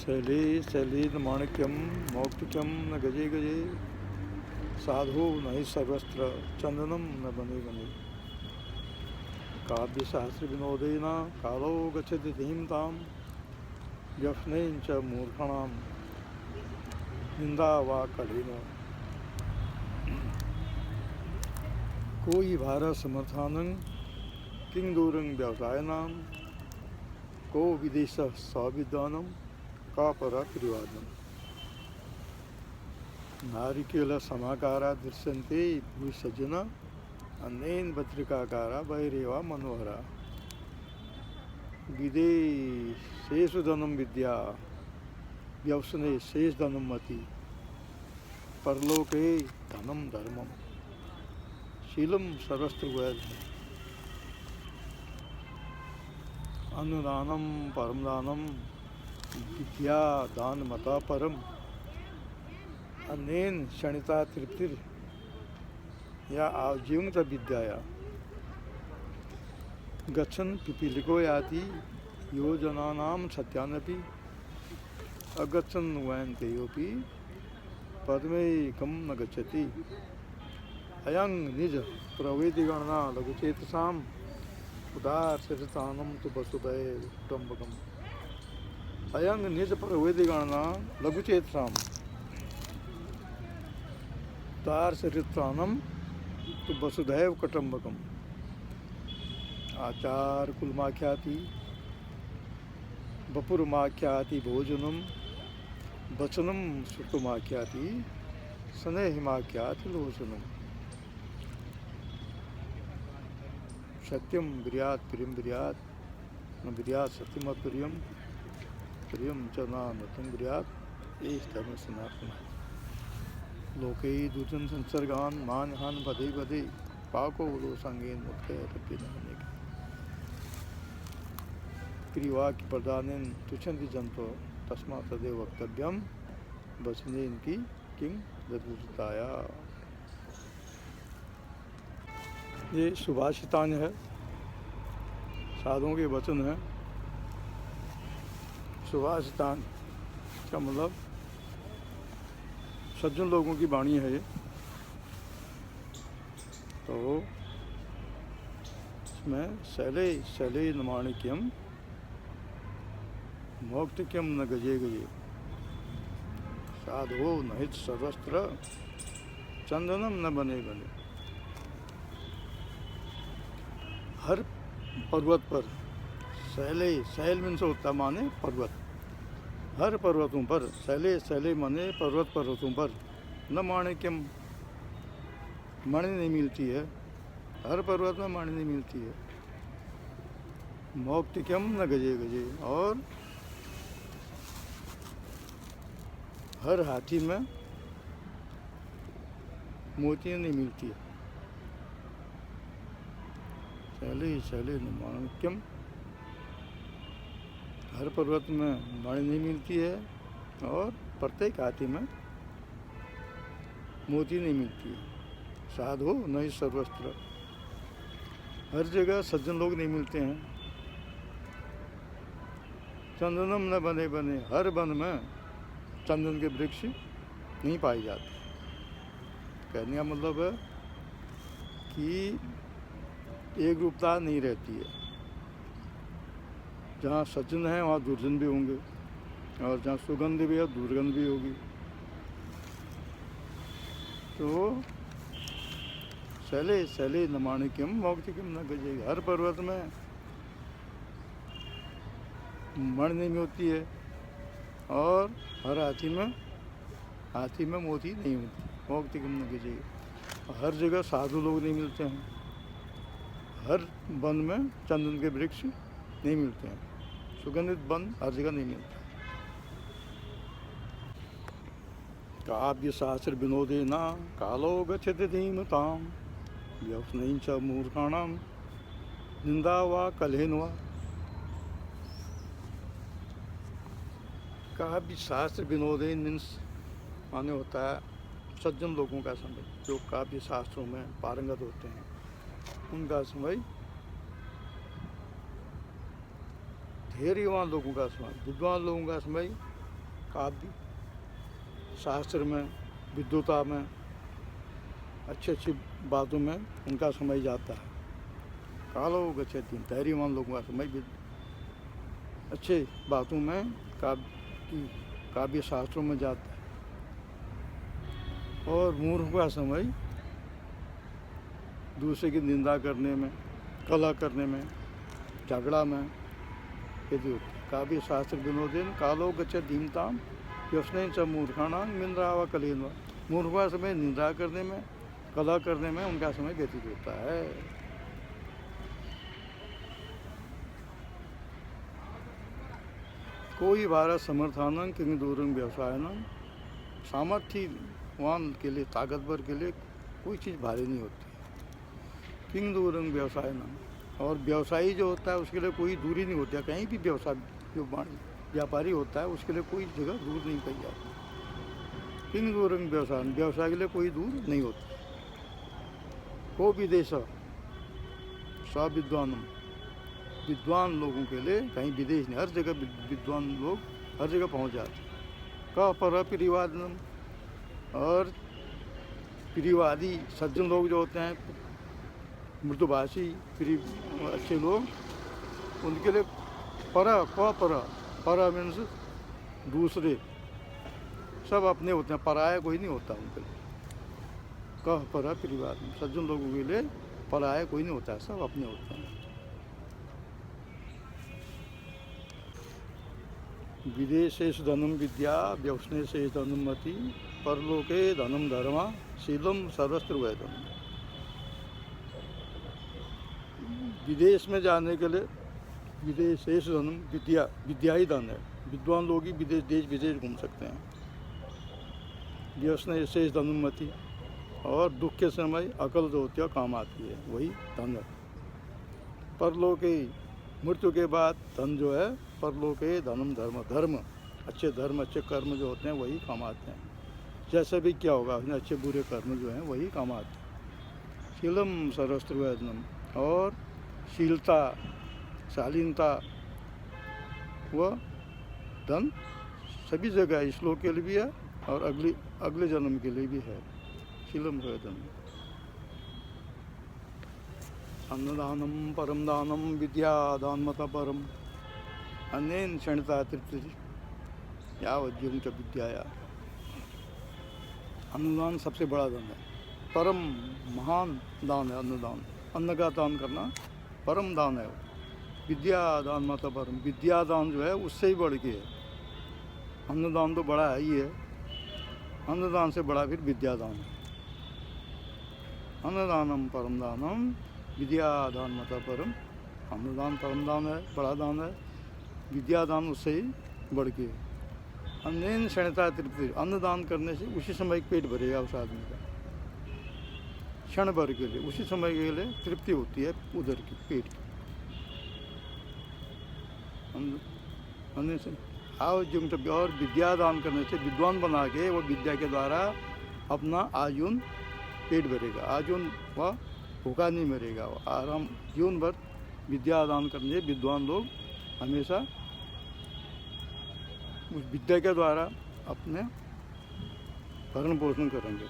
Shelley Shailen Manickam मौक्तिकम न गजे गजे साधु न हि सर्वस्त्र चंदनम न बने बने। काव्य शास्त्र विनोदेन कालो गच्छति धीमताम व्यसनेन च मूर्खणाम निंदा वा कठिन। कोई भारत समर्थानं किंग दूरं व्यवसायनाम को विदेश सविद्वानम का परा त्रिवादम। नारिकेल समाकारा दृश्यन्ते भूसज्जना अन्येन पत्रिकाकारा बहिरेवा मनोहरा। विदेशेषु धनं विद्या व्यवसने शेष धनं मति परलोके धनं धर्मम शीलम सर्वस्त्र वैध। अन्नदानम परमदानम विद्या दान मता परम अन्येन क्षणिता तृप्तिर या आजीवंत विद्याया। गच्छन् पिपीलिको याति योजनानां सत्यानपि अगच्छन् वैन्तेयोपि पद्मैकं न गच्छति। अयं निज प्रवेदिगणना लघुचेतसाम् उदारचरितानं तु वसुधैव कुटुम्बकम्। अयं निज प्रवेदिगणना लघुचेतसाम् उदारचरितानं तु वसुधैव कुटुम्बकम्। आचार कुलमाख्याति बपुरमाख्याति भोजनम वचनम श्रुतमाख्याति स्नेहमाख्याति लोचनम। सत्यम ब्रियात प्रियम ब्रियात न ब्रियात सत्यम प्रियम प्रियम च नतम ब्रियात एष धर्म सनातन। लोके दुर्जन संसर्गान मान हान बधे बधे पाको लो संगेन मुक्त तपि न प्रियवाक्य प्रदानेन तुच्छन्ति जंतो तस्मात् तदेव वक्तव्यम वचने इनकी किंग जदुताया। ये सुभाषितान्य है, साधुओं के वचन है। सुभाषितान का मतलब सज्जन लोगों की वाणी है ये। तो इसमें शैले शैले न माणिक्यम मौक्तिक्यम न गजे गजे साधो न हित सर्वस्त्र चंदनम न बने बने। हर पर्वत पर शैले शैल मीन्स होता माने पर्वत। हर पर्वतों पर शैले शैले माने पर्वत पर्वतों पर न माणिक्यम मणि नहीं मिलती है। हर पर्वत में मणि नहीं मिलती है। मौक्तिक्यम न गजे गजे और हर हाथी में मोतियाँ नहीं मिलती है। शैले शैले न माणिक्यम हर पर्वत में मणि नहीं मिलती है और प्रत्येक हाथी में मोती नहीं मिलती है। साधु न ही सर्वस्त्र हर जगह सज्जन लोग नहीं मिलते हैं। चंदनम न बने बने हर वन में चंदन के वृक्ष नहीं पाए जाते। कहने का मतलब है कि एक रूपता नहीं रहती है। जहाँ सज्जन है वहाँ दुर्जन भी होंगे और जहाँ सुगंध भी है दुर्गंध भी होगी। तो शैले शैले न माणिक्यम मौक्तिक्यम न गजे। हर पर्वत में मणि नहीं होती है और हर हाथी में मोती नहीं होती। मौक्तिक्यम न गजे। हर जगह साधु लोग नहीं मिलते हैं। हर वन में चंदन के वृक्ष नहीं मिलते हैं। सुगंधित वन हर जगह नहीं मिलता। काव्य शास्त्र विनोदेन कालो गच्छति धीमताम व्यसनेन च मूर्खाणाम निंदा वा कलहेन वा। काव्य शास्त्र विनोदेन मीन्स माने होता है सज्जन लोगों का समय। जो काव्य शास्त्रों में पारंगत होते हैं उनका समय, धैर्यवान लोगों का समय, विद्वान लोगों का समय काव्य शास्त्र में, विद्वता में, अच्छी अच्छी बातों में उनका समय जाता है। कालो गच्छति, धैर्यवान लोगों का समय भी अच्छे बातों में, काव्य शास्त्रों में जाता है। और मूर्ख का समय दूसरे की निंदा करने में, कलह करने में, झगड़ा में यदि होती है। काव्य शास्त्र विनोदेन कालो गच्छति धीमताम व्यसनेन च मूर्खाणां निंदा व कलेन वा। मूर्ख का समय निंदा करने में, कलह करने में उनका समय व्यतीत होता है। कोई भारत समर्थानं किंग दूरंग व्यवसायनं, सामर्थ्यवान के लिए, ताकतवर के लिए कोई चीज़ भारी नहीं होती। किंग दूरंग व्यवसायनं, और व्यवसायी जो होता है उसके लिए कोई दूरी नहीं होती है। कहीं भी व्यवसाय जो व्यापारी होता है उसके लिए कोई जगह दूर नहीं कही जाती। किंग दूरंग व्यवसाय, व्यवसाय के लिए कोई दूर नहीं होता। को विदेश सविद्वानम, विद्वान लोगों के लिए कहीं विदेश नहीं, हर जगह विद्वान लोग हर जगह पहुंच जाते। का पर प्रियवादनम, और प्रियवादी सज्जन लोग जो होते हैं, मृदुभाषी अच्छे लोग, उनके लिए परा मीन्स दूसरे, सब अपने होते हैं, पराया कोई नहीं होता उनके लिए। कह परा प्रियवादनम, सज्जन लोगों के लिए पराया कोई नहीं होता है, सब अपने होते हैं। विदेशेषु धनम विद्या व्यवसनेषु धनम मति, परलोके धनम धर्म शीलम सर्वस्त्र वैधम। विदेश में जाने के लिए विदेशेषु धनम विद्या, विद्या ही धन है। विद्वान लोग ही देश विदेश घूम सकते हैं। व्यसनेषु धनम मति, और दुख के समय अकल जो होती है काम आती है, वही धन है। परलोके, मृत्यु के बाद धन जो है, परलोके धनम धर्म, अच्छे धर्म, अच्छे कर्म जो होते हैं वही काम आते हैं। जैसे भी क्या होगा, अच्छे बुरे कर्म जो हैं वही काम आते हैं। शीलम सर्वस्त्र वैधनम, और शीलता, शालीनता व धन सभी जगह इस लोक के लिए भी है और अगले जन्म के लिए भी है। शीलम वैधनम। अन्नदानम परम दानम विद्यादानमत परम, अन्येन क्षणता तृप्ति यावज्जुम च विद्याया। अन्नदान सबसे बड़ा दान है, परम महान दान है अन्नदान। अन्न का दान करना परम दान है। विद्यादान मत परम, विद्यादान जो है उससे ही बढ़ के है। अन्नदान तो बड़ा है ही है, अन्नदान से बड़ा फिर विद्यादान है। अन्नदानम परम दानम विद्यादान मत परम, अन्नदान परम दान है, बड़ा दान है। विद्यादान उससे ही बढ़ के। अन्येन क्षणता तृप्ति, अन्नदान करने से उसी समय पेट भरेगा उस आदमी का, क्षण भर के लिए, उसी समय के लिए तृप्ति होती है उधर की, पेट की। अन्य से आवजुम, और विद्यादान करने से विद्वान बना के वो विद्या के द्वारा अपना आजीवन पेट भरेगा। आजीवन वह भूखा नहीं मरेगा, वो आराम जीवन भर विद्यादान करने से विद्वान लोग हमेशा उस विद्या के द्वारा अपने भरण पोषण करेंगे।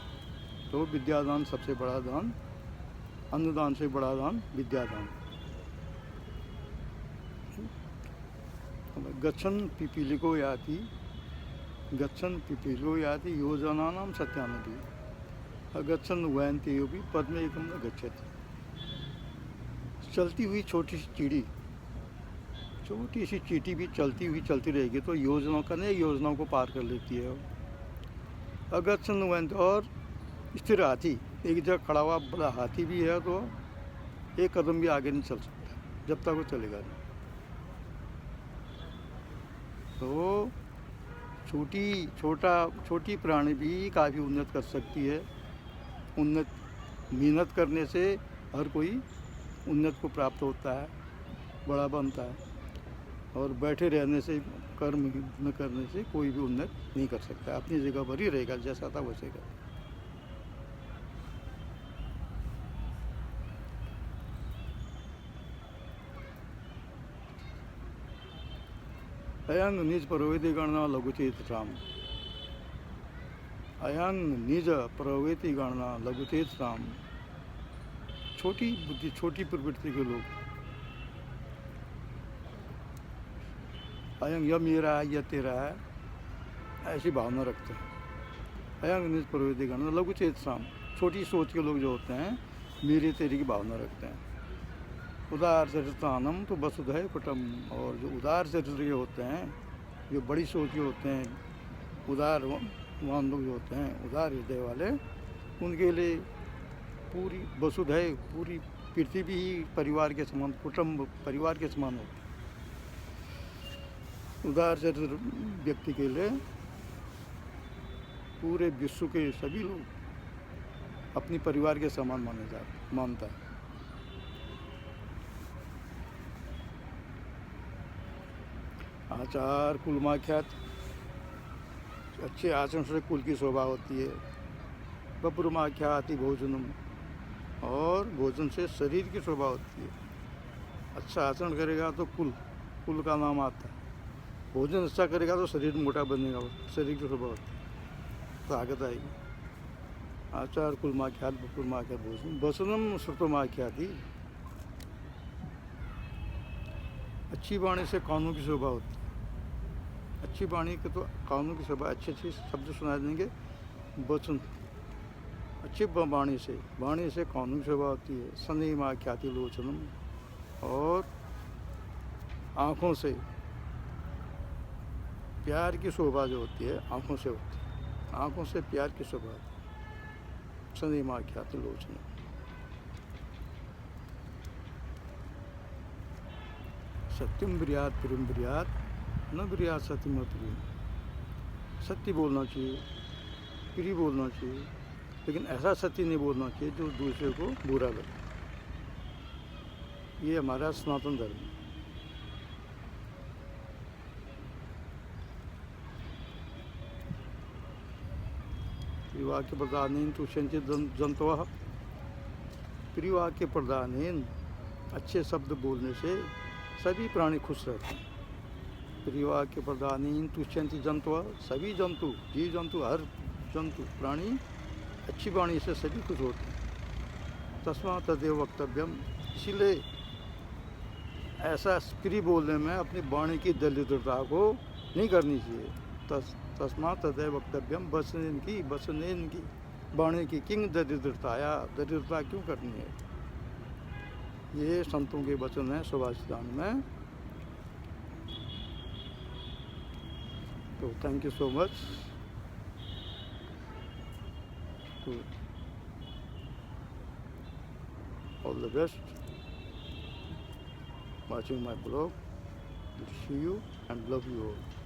तो विद्यादान सबसे बड़ा दान, अन्नदान से बड़ा दान विद्यादान। गच्छन् पिपीलिको याति, गच्छन् पिपीलिको याति योजनानां सत्यानति, अगच्छन् वयन्ति योपि पद्मेकं न गच्छति। चलती हुई छोटी सी चिड़ी, छोटी सी चींटी भी चलती हुई चलती रहेगी तो योजनाओं का नहीं, योजनाओं को पार कर लेती है। अगच्छन् वयन्ति, और स्थिर हाथी, एक जगह खड़ा हुआ बड़ा हाथी भी है तो एक कदम भी आगे नहीं चल सकता जब तक वो चलेगा नहीं। तो छोटी प्राणी भी काफ़ी उन्नत कर सकती है। मेहनत करने से हर कोई उन्नत को प्राप्त होता है, बड़ा बनता है, और बैठे रहने से, कर्म न करने से कोई भी उन्नत नहीं कर सकता। अपनी जगह पर ही रहेगा, जैसा था वैसे का। अयंग निज प्रवेति गणना लघुचेत राम। अयंग निज प्रवेति गणना लघुचेत राम। छोटी बुद्धि छोटी प्रवृत्ति के लोग अयंग यह मेरा है यह तेरा है ऐसी भावना रखते हैं। अयंग निज प्रवृत्ति गणना लघुचेत राम। छोटी सोच के लोग जो होते हैं मेरे तेरे की भावना रखते हैं। उदार चरित्रानम तो वसुधैव कुटुम। और जो उदार चरित्र के होते हैं जो बड़ी सोच के होते हैं उदार मान लोग जो होते हैं उदार हृदय वाले उनके लिए पूरी वसुधैव पूरी पृथ्वी ही परिवार के समान कुटुंब परिवार के समान होती है। उदार चरित्र व्यक्ति के लिए पूरे विश्व के सभी लोग अपनी परिवार के समान मानता है। आचार कुलमाख्यात। अच्छे आचरण से कुल की शोभा होती है। बपुरमाख्याति भोजनम। और भोजन से शरीर की शोभा होती है। अच्छा आचरण करेगा तो कुल का नाम आता है। भोजन अच्छा करेगा तो शरीर मोटा बनेगा शरीर की शोभा होती है ताकत आएगी। आचार कुलमाख्यात बपुरमाख्यात भोजन। वसनम श्रुतमाख्याति। अच्छी वाणी से कानों की शोभा होती है। अच्छी वाणी के तो कानों की शोभा अच्छे शब्द सुना देंगे। वचन अच्छी वाणी से कानों की शोभा होती है। सनेमा ख्याति लोचनम। और आँखों से प्यार की शोभा जो होती है आँखों से होती है। आँखों से प्यार की शोभा होती है। सनेमा ख्याति लोचनम। सत्यम ब्रियात प्रियम ब्रियात न ब्रियात सत्यम प्रियम। सत्य बोलना चाहिए प्रिय बोलना चाहिए लेकिन ऐसा सत्य नहीं बोलना चाहिए जो दूसरे को बुरा लगे। ये हमारा सनातन धर्म है। प्रियवाक्य प्रदानेन तुष्यन्ति जन्तवः। प्रियवाक्य प्रदानेन अच्छे शब्द बोलने से सभी प्राणी खुश रहते हैं। प्रियवाक्य प्रदानेन तुष्यन्ति जन्तवः। सभी जंतु जीव जंतु हर जंतु प्राणी अच्छी वाणी से सभी खुश होते हैं। तस्मात् तदेव वक्तव्यम। इसीलिए ऐसा प्रिय बोलने में अपनी वाणी की दरिद्रता को नहीं करनी चाहिए। तस्मात् तदेव वक्तव्यम। बचने की वाणी की किंग दरिद्रता क्यों करनी है। ये संतों के वचन हैं सुभाषितान में। तो thank you so much to all the best watching my blog. See you and love you all.